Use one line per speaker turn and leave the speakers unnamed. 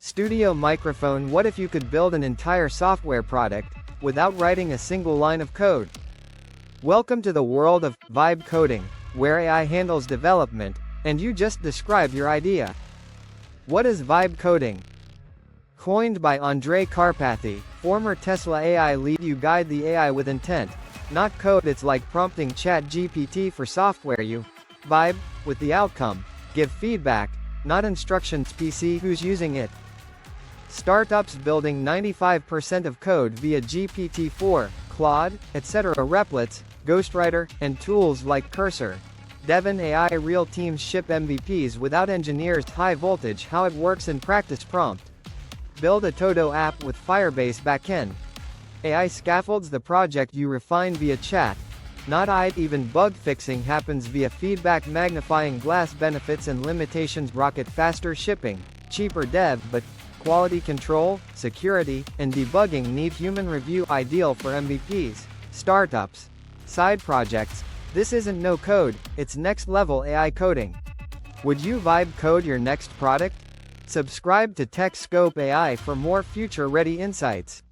Studio microphone. What if you could build an entire software product without writing a single line of code? Welcome to the world of vibe coding, where AI handles development, and you just describe your idea. What is vibe coding? Coined by Andrej Karpathy, former Tesla AI lead, you guide the AI with intent, not code. It's like prompting ChatGPT for software. You vibe with the outcome, give feedback, not instructions. PC who's using it. Startups building 95% of code via GPT-4, Claude, etc. Replits, Ghostwriter, and tools like Cursor. Devin AI. Real teams ship MVPs without engineers. High voltage. How it works in practice. Prompt. Build a Todo app with Firebase backend. AI scaffolds the project. You refine via chat, not IT. Even bug fixing happens via feedback. Magnifying glass. Benefits and limitations. Rocket. Faster shipping, cheaper dev, but quality control, security, and debugging need human review. Ideal for MVPs, startups, side projects. This isn't no code, it's next level AI coding. Would you vibe code your next product? Subscribe to TechScope AI for more future ready insights.